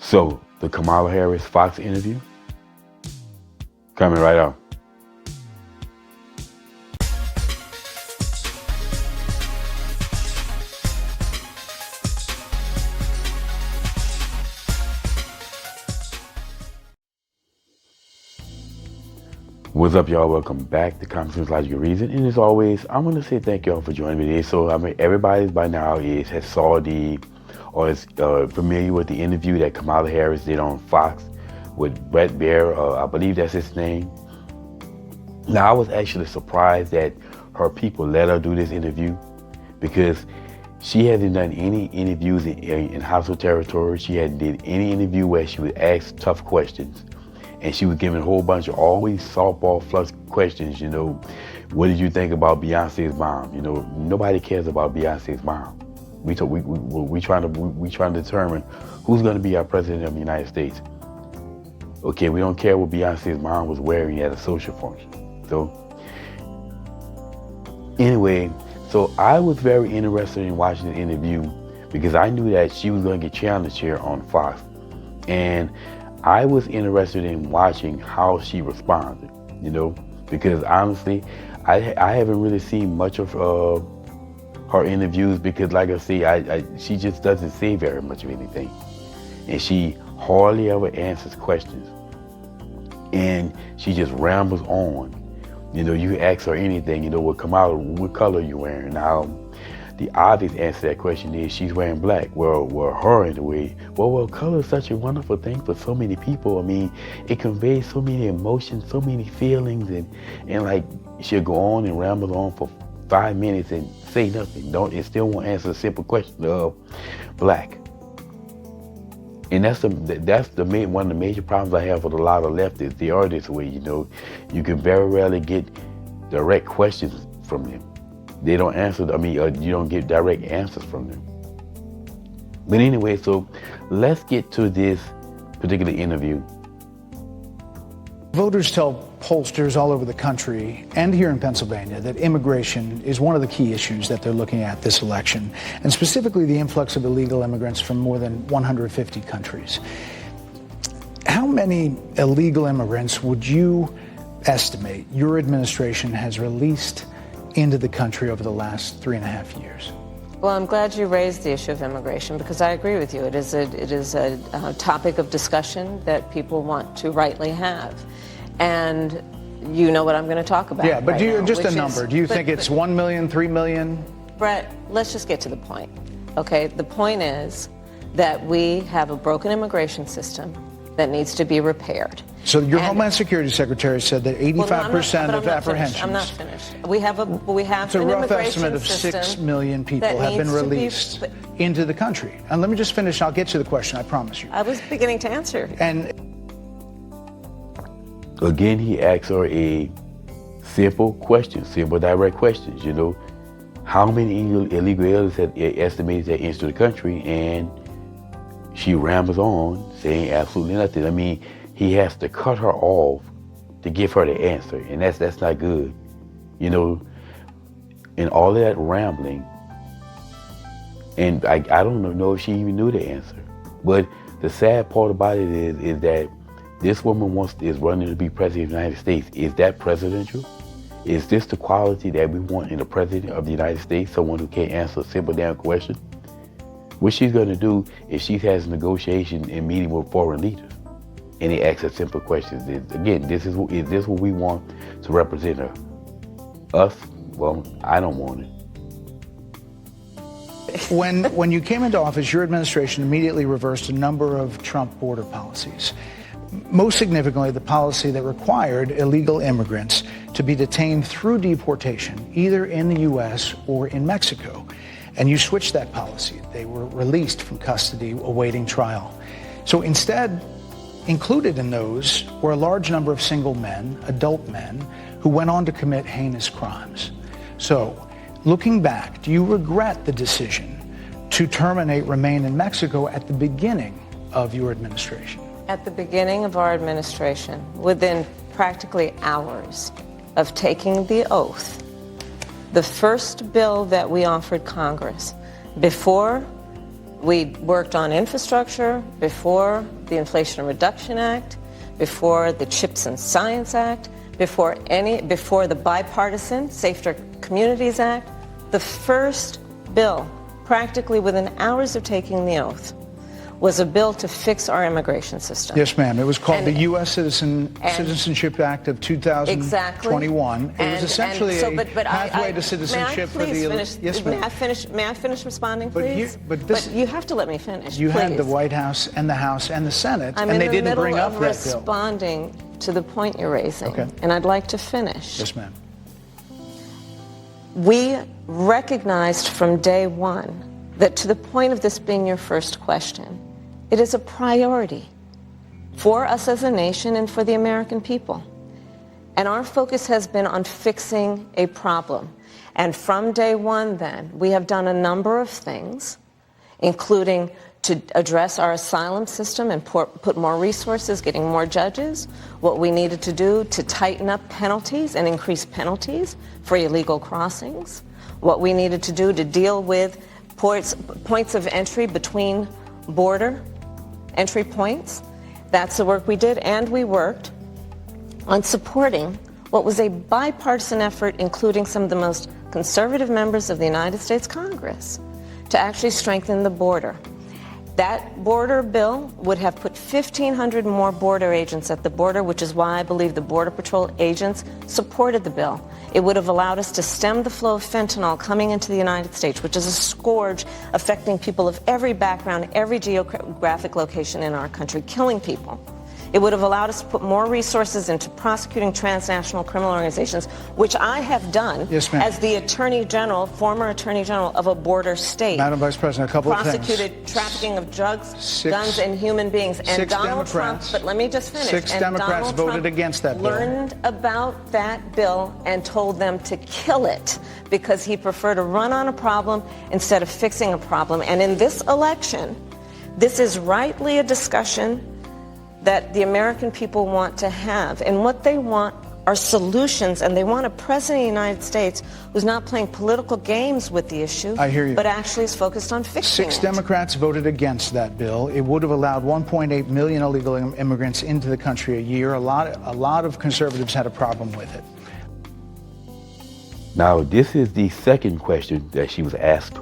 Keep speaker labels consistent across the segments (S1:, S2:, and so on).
S1: So, the Kamala Harris Fox interview, coming right up. What's up, y'all? Welcome back to Common Sense Logical Reason. And as always, I want to say thank y'all for joining me today. So, everybody by now has saw or is familiar with the interview that Kamala Harris did on Fox with Brett Baier. I believe that's his name. Now, I was actually surprised that her people let her do this interview because she hasn't done any interviews in hostile territory. She hadn't did any interview where she would ask tough questions. And she was giving a whole bunch of always softball flush questions, What did you think about Beyonce's bomb? Nobody cares about Beyonce's bomb. We trying to determine who's going to be our president of the United States. Okay, we don't care what Beyonce's mom was wearing at a social function. So anyway, so I was very interested in watching the interview because I knew that she was going to get challenged here on Fox. And I was interested in watching how she responded, because honestly, I haven't really seen much of her interviews because, like I say, she just doesn't say very much of anything. And she hardly ever answers questions. And she just rambles on. You ask her anything, what color are you wearing? Now, the obvious answer to that question is she's wearing black. Well, her in a way. Well, color is such a wonderful thing for so many people. I mean, it conveys so many emotions, so many feelings, and like she'll go on and ramble on for 5 minutes and say nothing. And still won't answer a simple question of black. And that's one of the major problems I have with a lot of leftists. They are this way, You can very rarely get direct questions from them. They don't answer, you don't get direct answers from them. But anyway, so let's get to this particular interview.
S2: Voters tell pollsters all over the country and here in Pennsylvania that immigration is one of the key issues that they're looking at this election, and specifically the influx of illegal immigrants from more than 150 countries. How many illegal immigrants would you estimate your administration has released into the country over the last 3.5 years?
S3: Well, I'm glad you raised the issue of immigration because I agree with you. It is a topic of discussion that people want to rightly have. And you know what I'm going to talk about.
S2: Yeah, but
S3: right
S2: do you,
S3: now,
S2: just a number, do you think it's 1 million, 3 million?
S3: Brett, let's just get to the point. Okay, the point is that we have a broken immigration system that needs to be repaired.
S2: So your Homeland Security Secretary said that 85% of apprehensions.
S3: I'm not finished. We have
S2: it's a
S3: an
S2: rough
S3: immigration
S2: estimate of 6 million people have been released into the country. And let me just finish. I'll get to the question. I promise you.
S3: I was beginning to answer.
S2: And
S1: again, he asks her a simple question, simple direct questions. How many illegal aliens have estimated that into the country? And she rambles on, saying absolutely nothing. I mean, he has to cut her off to give her the answer, and that's not good, And all of that rambling, and I don't know if she even knew the answer. But the sad part about it is that this woman is running to be president of the United States. Is that presidential? Is this the quality that we want in a president of the United States? Someone who can't answer a simple damn question? What she's going to do is she has negotiation and meeting with foreign leaders, and they ask her simple questions. Again, is this what we want to represent her? Us? Well, I don't want it.
S2: When you came into office, your administration immediately reversed a number of Trump border policies. Most significantly, the policy that required illegal immigrants to be detained through deportation, either in the U.S. or in Mexico. And you switched that policy. They were released from custody awaiting trial. So instead, included in those were a large number of single men, adult men, who went on to commit heinous crimes. So, looking back, do you regret the decision to terminate Remain in Mexico at the beginning of your administration?
S3: At the beginning of our administration, within practically hours of taking the oath, the first bill that we offered Congress before We worked on infrastructure before the Inflation Reduction Act, before the CHIPS and Science Act, before the bipartisan Safer Communities Act. The first bill, practically within hours of taking the oath, was a bill to fix our immigration system.
S2: Yes, ma'am. It was called the U.S. Citizenship Act of 2021.
S3: Exactly.
S2: It was essentially a pathway to citizenship for the elite. Yes, ma'am.
S3: May I finish responding, please?
S2: But
S3: you have to let me finish.
S2: You
S3: please.
S2: had the White House and the House and the Senate,
S3: I'm
S2: and
S3: in
S2: they
S3: the
S2: didn't bring up
S3: middle
S2: that
S3: of
S2: bill.
S3: responding to the point you're raising,
S2: Okay.
S3: and I'd like to finish.
S2: Yes, ma'am.
S3: We recognized from day one that, to the point of this being your first question, it is a priority for us as a nation and for the American people. And our focus has been on fixing a problem. And from day one, then, we have done a number of things, including to address our asylum system and put more resources, getting more judges, what we needed to do to tighten up penalties and increase penalties for illegal crossings, what we needed to do to deal with points of entry between border entry points. That's the work we did, and we worked on supporting what was a bipartisan effort, including some of the most conservative members of the United States Congress, to actually strengthen the border. That border bill would have put 1,500 more border agents at the border, which is why I believe the Border Patrol agents supported the bill. It would have allowed us to stem the flow of fentanyl coming into the United States, which is a scourge affecting people of every background, every geographic location in our country, killing people. It would have allowed us to put more resources into prosecuting transnational criminal organizations, which I have done as the Attorney General, former Attorney General of a border state.
S2: Madam Vice President, a couple of things.
S3: Prosecuted trafficking of drugs, guns, and human beings. And Donald Trump, but let me just finish.
S2: Six Democrats voted against that bill.
S3: Learned about that bill and told them to kill it because he preferred to run on a problem instead of fixing a problem. And in this election, this is rightly a discussion that the American people want to have. And what they want are solutions, and they want a president of the United States who's not playing political games with the issue,
S2: I hear you,
S3: but actually is focused on fixing it.
S2: 6 Democrats voted against that bill. It would have allowed 1.8 million illegal immigrants into the country a year. A lot of conservatives had a problem with it.
S1: Now, this is the second question that she was asked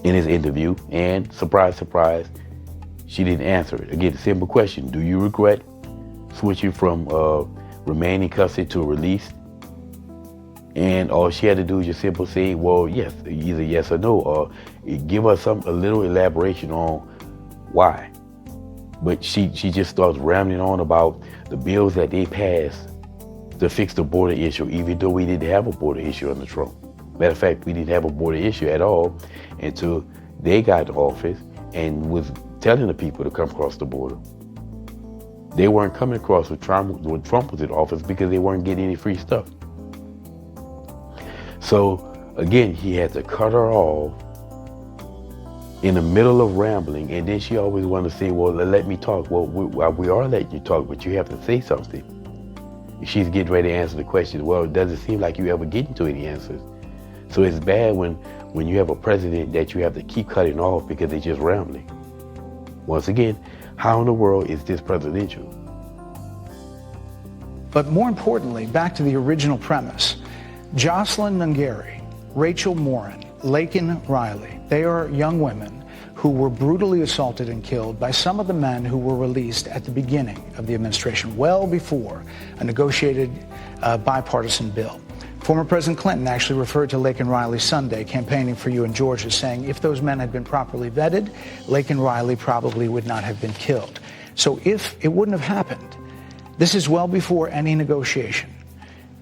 S1: in his interview, and surprise, surprise, she didn't answer it. Again, simple question. Do you regret switching from remaining in custody to released? And all she had to do was just simply say, well, yes, either yes or no, or give us a little elaboration on why. But she just starts rambling on about the bills that they passed to fix the border issue, even though we didn't have a border issue under Trump. Matter of fact, we didn't have a border issue at all until they got to office and was telling the people to come across the border. They weren't coming across when Trump was in office because they weren't getting any free stuff. So again, he had to cut her off in the middle of rambling, and then she always wanted to say, well, let me talk. Well, we are letting you talk, but you have to say something. She's getting ready to answer the question. Well, it doesn't seem like you ever get into any answers. So it's bad when you have a president that you have to keep cutting off because they're just rambling. Once again, how in the world is this presidential?
S2: But more importantly, back to the original premise, Jocelyn Nungari, Rachel Morin, Laken Riley, they are young women who were brutally assaulted and killed by some of the men who were released at the beginning of the administration, well before a negotiated bipartisan bill. Former President Clinton actually referred to Laken Riley Sunday campaigning for you in Georgia, saying if those men had been properly vetted, Laken Riley probably would not have been killed. So if it wouldn't have happened, this is well before any negotiation.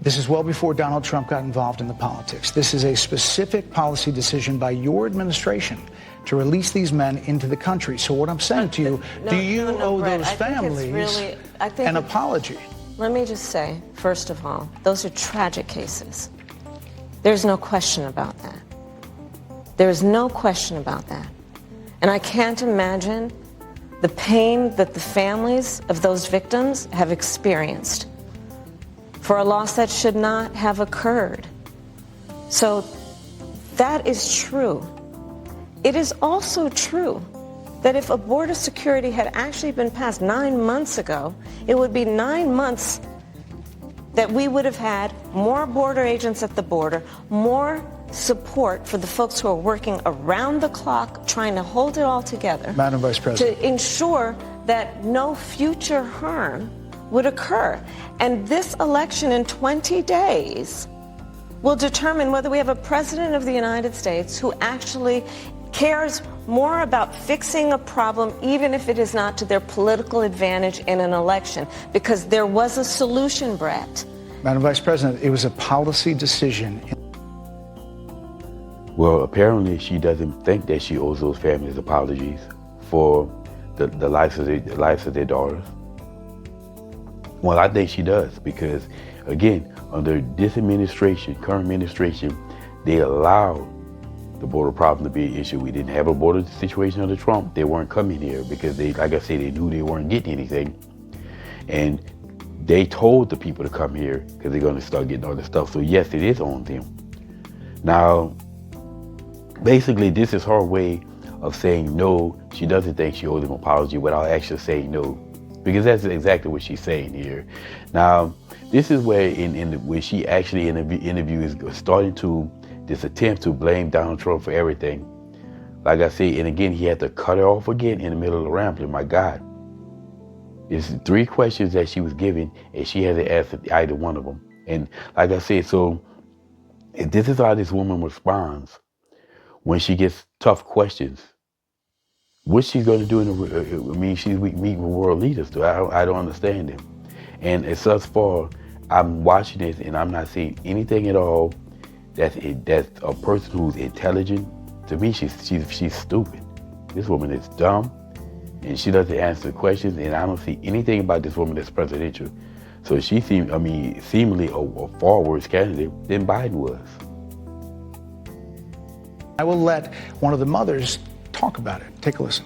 S2: This is well before Donald Trump got involved in the politics. This is a specific policy decision by your administration to release these men into the country. So what I'm saying to you, do you owe those families an apology?
S3: Let me just say, first of all, those are tragic cases. There's no question about that. There's no question about that. And I can't imagine the pain that the families of those victims have experienced for a loss that should not have occurred. So that is true. It is also true that if a border security had actually been passed 9 months ago, it would be 9 months that we would have had more border agents at the border, more support for the folks who are working around the clock trying to hold it all together.
S2: Madam Vice President.
S3: To ensure that no future harm would occur. And this election in 20 days will determine whether we have a president of the United States who actually cares more about fixing a problem, even if it is not to their political advantage in an election, because there was a solution, Brett.
S2: Madam Vice President, it was a policy decision.
S1: Well, apparently she doesn't think that she owes those families apologies for the lives of their daughters. Well, I think she does, because again, under this administration, current administration, they allowed the border problem to be an issue. We didn't have a border situation under Trump. They weren't coming here because they, like I said, they knew they weren't getting anything. And they told the people to come here because they're going to start getting all this stuff. So yes, it is on them. Now, basically, this is her way of saying no. She doesn't think she owes them an apology without actually saying no, because that's exactly what she's saying here. Now, this is where where she actually in the interview is starting to this attempt to blame Donald Trump for everything. Like I say, and again, he had to cut her off again in the middle of the rambling. My God. There's 3 questions that she was given, and she hasn't answered either one of them. And like I said, so this is how this woman responds when she gets tough questions. What she's going to do she's meeting with world leaders. I don't understand them. And as thus far, I'm watching this, and I'm not seeing anything at all that's a person who's intelligent. To me, she's stupid. This woman is dumb, and she doesn't answer questions, and I don't see anything about this woman that's presidential. So she seemingly a far worse candidate than Biden was.
S2: I will let one of the mothers talk about it. Take a listen.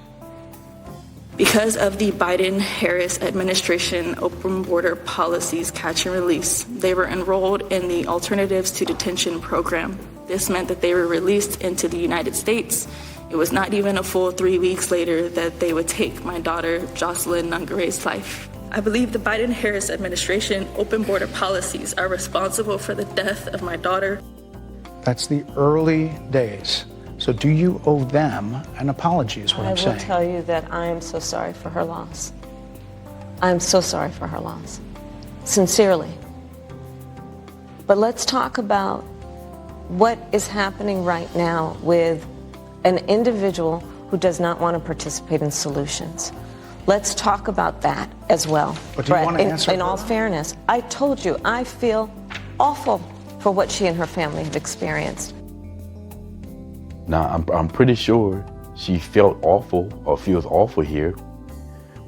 S4: Because of the Biden-Harris administration open border policies catch and release, they were enrolled in the Alternatives to Detention program. This meant that they were released into the United States. It was not even a full 3 weeks later that they would take my daughter, Jocelyn Nungare's life. I believe the Biden-Harris administration open border policies are responsible for the death of my daughter.
S2: That's the early days. So do you owe them an apology is what I'm saying.
S3: I will tell you that I am so sorry for her loss. I am so sorry for her loss. Sincerely. But let's talk about what is happening right now with an individual who does not want to participate in solutions. Let's talk about that as well.
S2: But do you want to answer?
S3: In all fairness, I told you I feel awful for what she and her family have experienced.
S1: Now, I'm pretty sure she felt awful or feels awful here,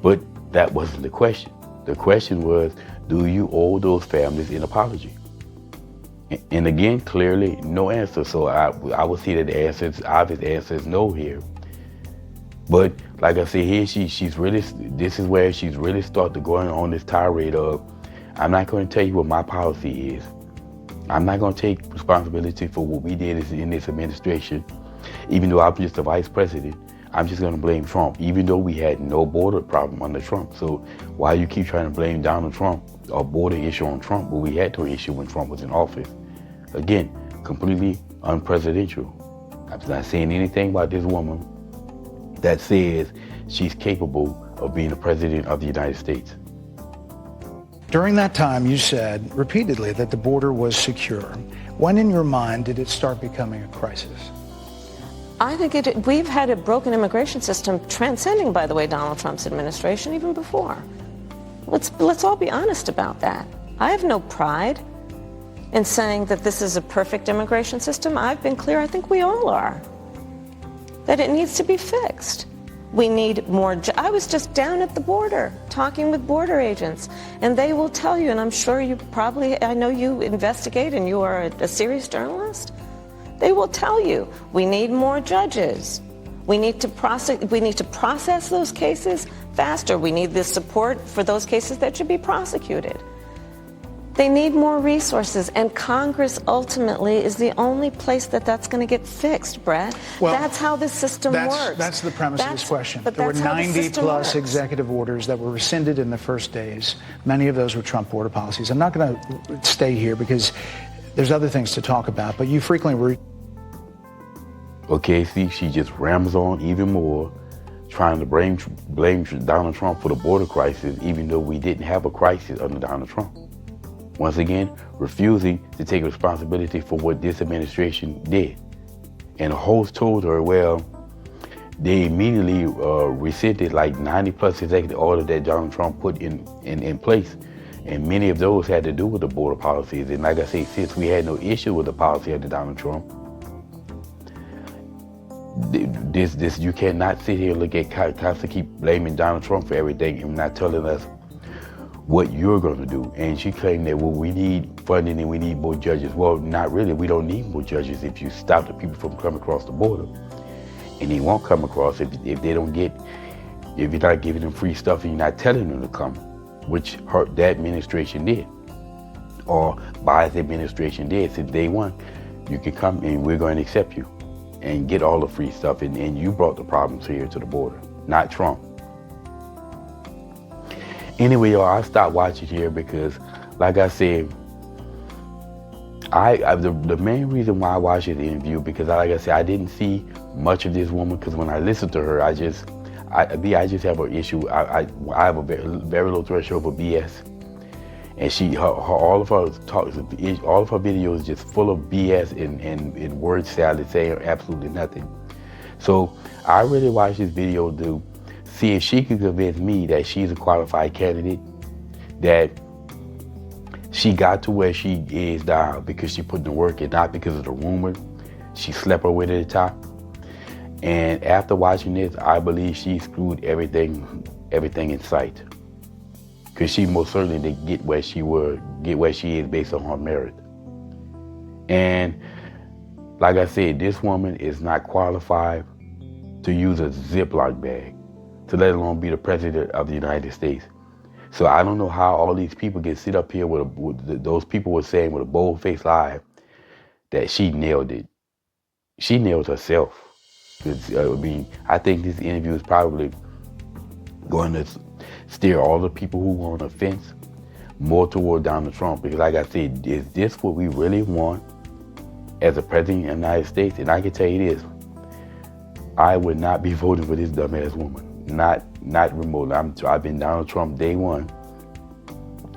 S1: but that wasn't the question. The question was, do you owe those families an apology? And again, clearly, no answer. So I would see that the obvious answer is no here. But like I said, here this is where she's really started going on this tirade of, I'm not going to tell you what my policy is. I'm not going to take responsibility for what we did in this administration. Even though I'm just the vice president, I'm just going to blame Trump, even though we had no border problem under Trump. So why you keep trying to blame Donald Trump or border issue on Trump, but we had no issue when Trump was in office? Again, completely unpresidential. I'm not saying anything about this woman that says she's capable of being the president of the United States.
S2: During that time, you said repeatedly that the border was secure. When in your mind did it start becoming a crisis?
S3: I think we've had a broken immigration system transcending, by the way, Donald Trump's administration even before. Let's all be honest about that. I have no pride in saying that this is a perfect immigration system. I've been clear, I think we all are, that it needs to be fixed. We need more. I was just down at the border talking with border agents, and they will tell you, and I'm sure I know you investigate and you are a serious journalist. They will tell you, we need more judges. We need to process those cases faster. We need the support for those cases that should be prosecuted. They need more resources, and Congress ultimately is the only place that's going to get fixed, Brett.
S2: Well,
S3: that's how this system works.
S2: That's the premise of this question.
S3: But
S2: there were
S3: that's how the
S2: 90
S3: system
S2: plus
S3: works.
S2: executive orders that were rescinded in the first days. Many of those were Trump border policies. I'm not going to stay here because there's other things to talk about, but you frequently
S1: Okay, see, she just rams on even more, trying to blame Donald Trump for the border crisis, even though we didn't have a crisis under Donald Trump. Once again, refusing to take responsibility for what this administration did. And the host told her, well, they immediately rescinded like 90 plus executive orders that Donald Trump put in place. And many of those had to do with the border policies. And like I say, since we had no issue with the policy under Donald Trump, you cannot sit here and look at constantly keep blaming Donald Trump for everything and not telling us what you're going to do. And she claimed that, well, we need funding and we need more judges. Well, not really. We don't need more judges if you stop the people from coming across the border. And they won't come across if they don't get, if you're not giving them free stuff and you're not telling them to come, which that administration did. Or Biden's administration did. Since day one, you can come and we're going to accept you and get all the free stuff. And you brought the problems here to the border, not Trump. Anyway, y'all, I stopped watching here because, like I said, the main reason why I watched the interview, because like I said, I didn't see much of this woman, because when I listened to her, I just have an issue. I have a very low threshold for BS, and all of her talks, all of her videos just full of BS and word salad, saying absolutely nothing. So I really watched this video to see if she could convince me that she's a qualified candidate, that she got to where she is now because she put in the work and not because of the rumor she slept her way to the top. And after watching this, I believe she screwed everything in sight, because she most certainly didn't get where she is based on her merit. And like I said, this woman is not qualified to use a Ziploc bag, to let alone be the president of the United States. So I don't know how all these people can sit up here those people were saying with a bold-faced lie that she nailed it. She nailed herself. I think this interview is probably going to steer all the people who were on the fence more toward Donald Trump. Because like I said, is this what we really want as a president of the United States? And I can tell you this, I would not be voting for this dumbass woman. Not remotely. I've been Donald Trump day one.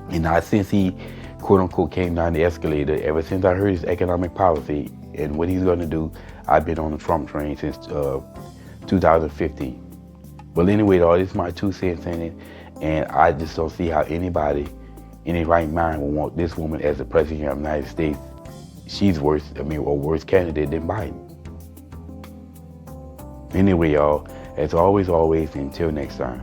S1: And not since he, quote unquote, came down the escalator, ever since I heard his economic policy and what he's going to do, I've been on the Trump train since 2015. But anyway, all this is my 2 cents in it. And I just don't see how anybody in their right mind will want this woman as the president of the United States. She's worse candidate than Biden. Anyway, y'all, as always, until next time.